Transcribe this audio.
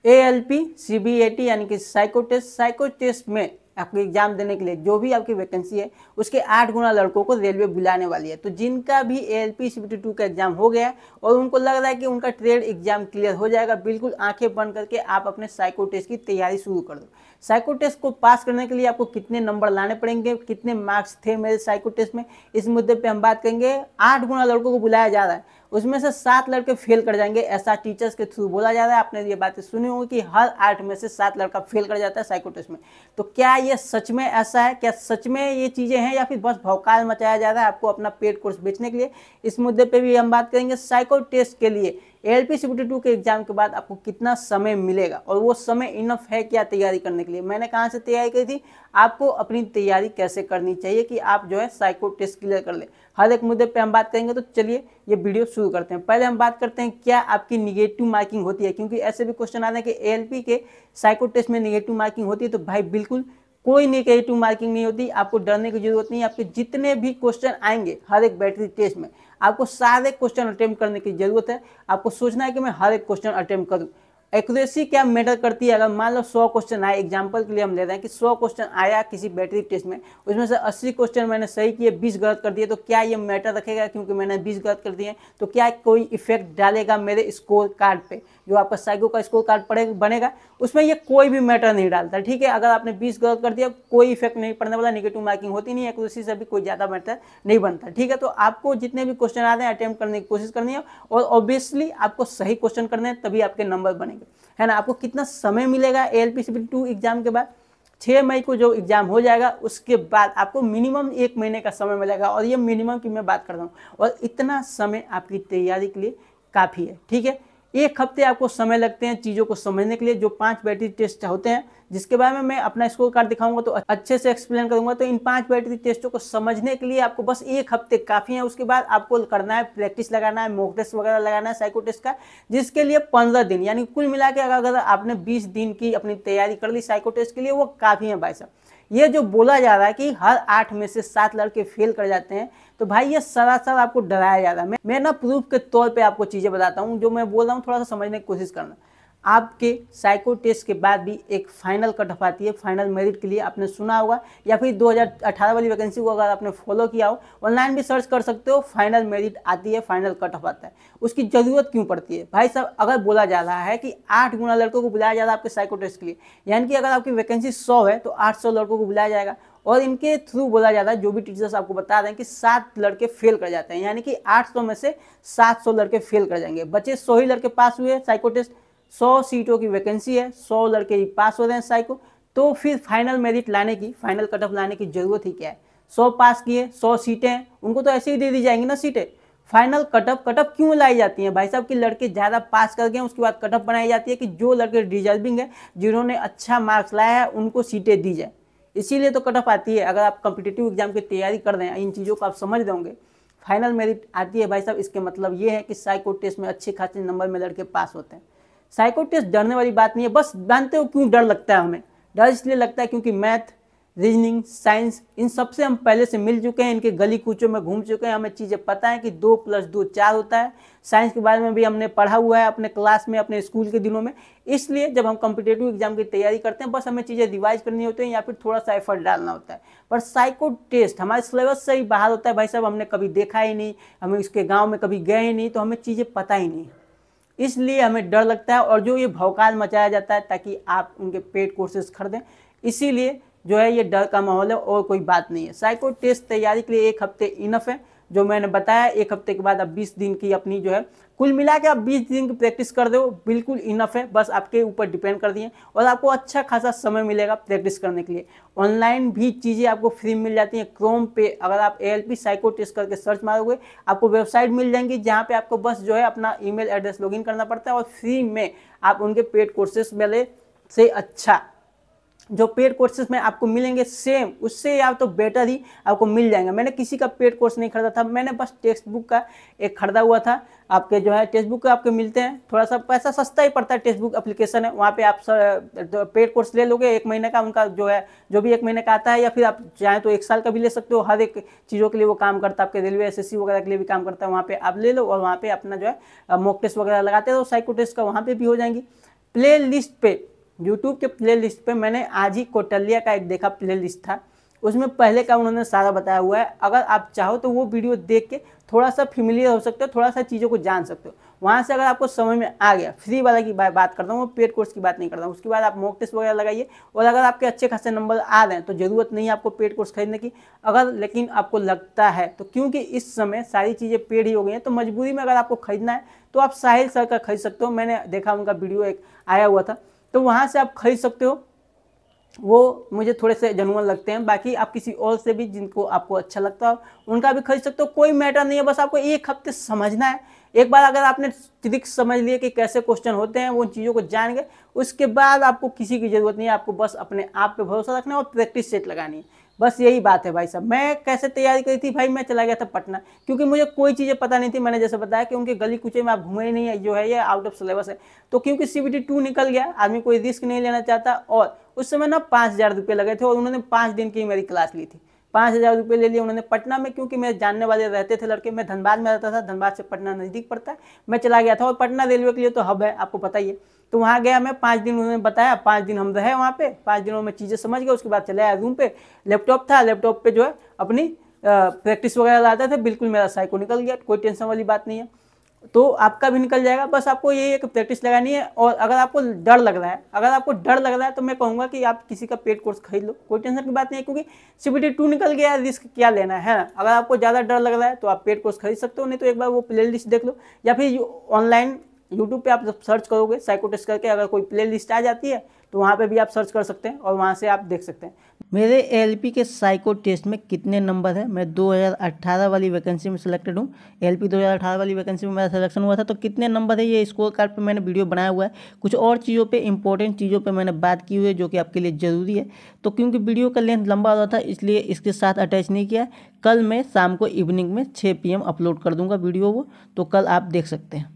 ALP CBAT यानी कि psycho test में आपको एग्जाम देने के लिए जो भी आपकी वैकेंसी है उसके 8 गुना लड़कों को रेलवे बुलाने वाली है। तो जिनका भी ALP CBT 2 का एग्जाम हो गया है और उनको लग रहा है कि उनका ट्रेड एग्जाम क्लियर हो जाएगा, बिल्कुल आंखें बंद करके आप अपने साइको टेस्ट की तैयारी शुरू कर दो। साइको टेस्ट को पास करने के लिए आपको कितने नंबर लाने पड़ेंगे, कितने मार्क्स थे मेरे साइको टेस्ट में, इस मुद्दे पे हम बात करेंगे। 8 गुना लड़कों को बुलाया जा रहा है, उसमें से 7 लड़के फेल कर जाएंगे, ऐसा टीचर्स के थ्रू बोला जा रहा है। आपने ये बातें सुनी होंगी कि हर 8 में से 7 लड़का फेल कर जाता है साइको टेस्ट में। तो क्या ये सच में ऐसा है? क्या सच में ये चीज़ें हैं या फिर बस भौकाल मचाया जा रहा है आपको अपना पेड कोर्स बेचने के लिए? इस मुद्दे पे भी हम बात करेंगे। साइको टेस्ट के लिए ALP CBT 2 के एग्जाम के बाद आपको कितना समय मिलेगा और वो समय इनफ है क्या तैयारी करने के लिए? मैंने कहाँ से तैयारी की थी, आपको अपनी तैयारी कैसे करनी चाहिए कि आप जो है साइको टेस्ट क्लियर कर ले, हर एक मुद्दे पे हम बात करेंगे। तो चलिए ये वीडियो शुरू करते हैं। पहले हम बात करते हैं क्या आपकी निगेटिव मार्किंग होती है, क्योंकि ऐसे भी क्वेश्चन आते हैं कि ALP के साइको टेस्ट में निगेटिव मार्किंग होती है। तो भाई बिल्कुल कोई नेगेटिव मार्किंग नहीं होती, आपको डरने की जरूरत नहीं है। आपके जितने भी क्वेश्चन आएंगे हर एक बैटरी टेस्ट में आपको सारे क्वेश्चन अटेम्प्ट करने की जरूरत है। आपको सोचना है कि मैं हर एक क्वेश्चन अटेम्प्ट करूं। एक्यूरेसी क्या मैटर करती है? अगर मान लो 100 क्वेश्चन आए, एग्जांपल के लिए हम ले रहे हैं कि 100 क्वेश्चन आया किसी बैटरी टेस्ट में, उसमें से 80 क्वेश्चन मैंने सही किए, 20 गलत कर दिए, तो क्या ये मैटर रखेगा क्योंकि मैंने 20 गलत कर दिए? तो क्या कोई इफेक्ट डालेगा मेरे स्कोर कार्ड पे? जो आपका साइको का स्कोर कार्ड बनेगा उसमें ये कोई भी मैटर नहीं डालता, ठीक है। अगर आपने 20 गलत कर दिया कोई इफेक्ट नहीं पड़ने वाला, नेगेटिव मार्किंग होती नहीं है, एक्यूरेसी से भी कोई ज़्यादा मैटर नहीं बनता, ठीक है। तो आपको जितने भी क्वेश्चन आते हैं अटेम्प्ट करने की कोशिश करनी है और ऑब्वियसली आपको सही क्वेश्चन करने हैं, तभी आपके नंबर बनेंगे, है ना। आपको कितना समय मिलेगा ALP CBT 2 एग्जाम के बाद? 6 मई को जो एग्जाम हो जाएगा उसके बाद आपको मिनिमम 1 महीने का समय मिलेगा, और ये मिनिमम की मैं बात कर रहा हूँ, और इतना समय आपकी तैयारी के लिए काफ़ी है, ठीक है। 1 हफ्ते आपको समय लगते हैं चीज़ों को समझने के लिए। जो 5 बैटरी टेस्ट होते हैं जिसके बारे में मैं अपना स्कोर कार्ड दिखाऊंगा तो अच्छे से एक्सप्लेन करूंगा। तो इन 5 बैटरी टेस्टों को समझने के लिए आपको बस 1 हफ्ते काफ़ी है। उसके बाद आपको करना है, प्रैक्टिस लगाना है, मॉक टेस्ट वगैरह लगाना है साइको टेस्ट का, जिसके लिए 15 दिन, यानी कुल मिला के अगर आपने 20 दिन की अपनी तैयारी कर ली साइको टेस्ट के लिए, वो काफ़ी है भाई साहब। ये जो बोला जा रहा है कि हर 8 में से 7 लड़के फेल कर जाते हैं, तो भाई ये सरासर आपको डराया जा रहा है। मैं ना प्रूफ के तौर पे आपको चीज़ें बताता हूँ, जो मैं बोल रहा हूँ थोड़ा सा समझने की कोशिश करना। आपके साइको टेस्ट के बाद भी एक फाइनल कट ऑफ आती है, फाइनल मेरिट के लिए आपने सुना होगा, या फिर 2018 वाली वैकेंसी को अगर आपने फॉलो किया हो, ऑनलाइन भी सर्च कर सकते हो, फाइनल मेरिट आती है, फाइनल कट ऑफ आता है। उसकी ज़रूरत क्यों पड़ती है भाई साहब? अगर बोला जा रहा है कि 8 गुना लड़कों को बुलाया जा रहा है आपके साइको टेस्ट के लिए, यानी कि अगर आपकी वैकेंसी 100 है तो 800 लड़कों को बुलाया जाएगा, और इनके थ्रू बोला जाता है, जो भी टीचर्स आपको बता रहे हैं कि 7 लड़के फेल कर जाते हैं, यानी कि 800 में से 700 लड़के फेल कर जाएंगे, बचे 100 ही लड़के पास हुए साइको टेस्ट। 100 सीटों की वैकेंसी है, 100 लड़के ही पास हो रहे हैं साइको, तो फिर फाइनल मेरिट लाने की, फाइनल कट ऑफ लाने की जरूरत ही क्या है? 100 पास किए, 100 सीटें हैं, उनको तो ऐसे ही दे दी जाएंगी ना सीटें। फाइनल कट ऑफ क्यों लाई जाती है भाई साहब? कि लड़के ज़्यादा पास कर गए, उसके बाद कट ऑफ बनाई जाती है कि जो लड़के डिजर्विंग है, जिन्होंने अच्छा मार्क्स लाया है, उनको सीटें दी जाए, इसीलिए तो कट ऑफ आती है। अगर आप कॉम्पिटिटिव एग्जाम की तैयारी कर रहे हैं, इन चीज़ों को आप समझ दोगे, फाइनल मेरिट आती है भाई साहब, इसके मतलब ये है कि साइको टेस्ट में अच्छे खासे नंबर में लड़के पास होते हैं। साइको टेस्ट डरने वाली बात नहीं है। बस जानते हो क्यों डर लगता है हमें? डर इसलिए लगता है क्योंकि मैथ, रीजनिंग, साइंस, इन सबसे हम पहले से मिल चुके हैं, इनके गली कूचों में घूम चुके हैं, हमें चीज़ें पता है कि 2 + 2 4 होता है। साइंस के बारे में भी हमने पढ़ा हुआ है अपने क्लास में, अपने स्कूल के दिनों में। इसलिए जब हम कॉम्पिटिटिव एग्जाम की तैयारी करते हैं, बस हमें चीज़ें रिवाइज करनी होती हैं या फिर थोड़ा सा एफर्ट डालना होता है। पर साइको टेस्ट हमारे सिलेबस से ही बाहर होता है भाई साहब, हमने कभी देखा ही नहीं, हमें इसके गाँव में कभी गए ही नहीं, तो हमें चीज़ें पता ही नहीं, इसलिए हमें डर लगता है। और जो ये भौकाल मचाया जाता है ताकि आप उनके पेड कोर्सेज खरीदें, इसीलिए जो है ये डर का माहौल है, और कोई बात नहीं है। साइको टेस्ट तैयारी के लिए 1 हफ्ते इनफ है, जो मैंने बताया। 1 हफ्ते के बाद आप 20 दिन की अपनी जो है, कुल मिला के आप 20 दिन की प्रैक्टिस कर दो, बिल्कुल इनफ है। बस आपके ऊपर डिपेंड कर दिए, और आपको अच्छा खासा समय मिलेगा प्रैक्टिस करने के लिए। ऑनलाइन भी चीज़ें आपको फ्री मिल जाती हैं। क्रोम पे अगर आप ALP साइको टेस्ट करके सर्च मारोगे, आपको वेबसाइट मिल जाएंगी, जहाँ पे आपको बस जो है अपना ईमेल एड्रेस लॉगिन करना पड़ता है, और फ्री में आप उनके पेड कोर्सेज वाले से अच्छा जो पेड कोर्सेज में आपको मिलेंगे, सेम उससे या तो बेटर ही आपको मिल जाएंगे। मैंने किसी का पेड कोर्स नहीं खरीदा था, मैंने बस टेक्स्ट बुक का एक खरीदा हुआ था। आपके जो है टेक्स्ट बुक का आपके मिलते हैं, थोड़ा सा पैसा सस्ता ही पड़ता है। टेक्स्ट बुक एप्लीकेशन है, वहाँ पे आप पेड कोर्स ले लोगे 1 महीने का, उनका जो है जो भी 1 महीने का आता है, या फिर आप चाहें तो 1 साल का भी ले सकते हो। हर एक चीज़ों के लिए वो काम करता है, आपके रेलवे SSC वगैरह के लिए भी काम करता है। वहाँ पे आप ले लो और वहाँ पे अपना जो है मॉक टेस्ट वगैरह लगाते हो, साइको टेस्ट का वहाँ पे भी हो जाएंगी। प्ले लिस्ट पे, यूट्यूब के प्ले लिस्ट पे मैंने आज ही कौटिल्य का एक देखा प्ले लिस्ट था, उसमें पहले का उन्होंने सारा बताया हुआ है। अगर आप चाहो तो वो वीडियो देख के थोड़ा सा फेमिलियर हो सकते हो, थोड़ा सा चीज़ों को जान सकते हो। वहाँ से अगर आपको समझ में आ गया, फ्री वाला की बात करता हूँ, पेड कोर्स की बात नहीं करता हूँ। उसके बाद आप मॉक टेस्ट वगैरह लगाइए, और अगर आपके अच्छे खासे नंबर आ रहे हैं तो ज़रूरत नहीं है आपको पेड कोर्स खरीदने की। अगर लेकिन आपको लगता है तो, क्योंकि इस समय सारी चीज़ें पेड ही हो गई हैं, तो मजबूरी में अगर आपको खरीदना है तो आप साहिल सर का खरीद सकते हो। मैंने देखा उनका वीडियो एक आया हुआ था, तो वहाँ से आप खरीद सकते हो। वो मुझे थोड़े से जेन्युइन लगते हैं। बाकी आप किसी और से भी जिनको आपको अच्छा लगता हो उनका भी खरीद सकते हो, कोई मैटर नहीं है। बस आपको एक हफ्ते समझना है। एक बार अगर आपने ट्रिक समझ लिए कि कैसे क्वेश्चन होते हैं, वो चीज़ों को जान गए, उसके बाद आपको किसी की ज़रूरत नहीं है। आपको बस अपने आप पे भरोसा रखना है और प्रैक्टिस सेट लगानी है। बस यही बात है भाई साहब। मैं कैसे तैयारी करी थी भाई, मैं चला गया था पटना, क्योंकि मुझे कोई चीज़ें पता नहीं थी। मैंने जैसे बताया कि उनके गली कुचे में आप घूमे ही नहीं है, जो है ये आउट ऑफ सिलेबस है। तो क्योंकि CBT 2 निकल गया, आदमी कोई रिस्क नहीं लेना चाहता, और उस समय ना 5,000 रुपये लगे थे, और उन्होंने 5 दिन की मेरी क्लास ली थी। 5,000 रुपये ले लिए उन्होंने पटना में, क्योंकि मेरे जानने वाले रहते थे लड़के। मैं धनबाद में रहता था, धनबाद से पटना नज़दीक पड़ता है। मैं चला गया था, और पटना रेलवे के लिए तो हब है, आपको पता ही है। तो वहाँ गया मैं, 5 दिन उन्होंने बताया, 5 दिन हम रहे वहाँ पे। 5 दिनों में चीज़ें समझ गए। उसके बाद चले आया रूम पे, लैपटॉप था, लैपटॉप पे जो है अपनी प्रैक्टिस वगैरह लाते थे। बिल्कुल मेरा साइको निकल गया, कोई टेंशन वाली बात नहीं है। तो आपका भी निकल जाएगा। बस आपको यही एक प्रैक्टिस लगानी है। और अगर आपको डर लग रहा है, तो मैं कहूँगा कि आप किसी का पेड कोर्स खरीद लो, कोई टेंशन की बात नहीं है, क्योंकि CBT 2 निकल गया, रिस्क क्या लेना है ना। अगर आपको ज़्यादा डर लग रहा है तो आप पेड कोर्स खरीद सकते हो, नहीं तो एक बार वो प्ले लिस्ट देख लो, या फिर ऑनलाइन यूट्यूब पे आप सर्च करोगे साइको टेस्ट करके, अगर कोई प्ले लिस्ट आ जाती है तो वहाँ पे भी आप सर्च कर सकते हैं, और वहाँ से आप देख सकते हैं मेरे ALP के साइको टेस्ट में कितने नंबर है। मैं 2018 वाली वैकेंसी में सिलेक्टेड हूँ। ALP 2018 वाली वैकेंसी में मेरा सिलेक्शन हुआ था। तो कितने नंबर है, ये स्कोर कार्ड पे मैंने वीडियो बनाया हुआ है। कुछ और चीज़ों पे, इंपॉर्टेंट चीज़ों पे मैंने बात की हुई है, जो कि आपके लिए ज़रूरी है। तो क्योंकि वीडियो का लेंथ लंबा हो रहा था, इसलिए इसके साथ अटैच नहीं किया। कल मैं शाम को इवनिंग में 6 PM अपलोड कर दूँगा वीडियो वो, तो कल आप देख सकते हैं।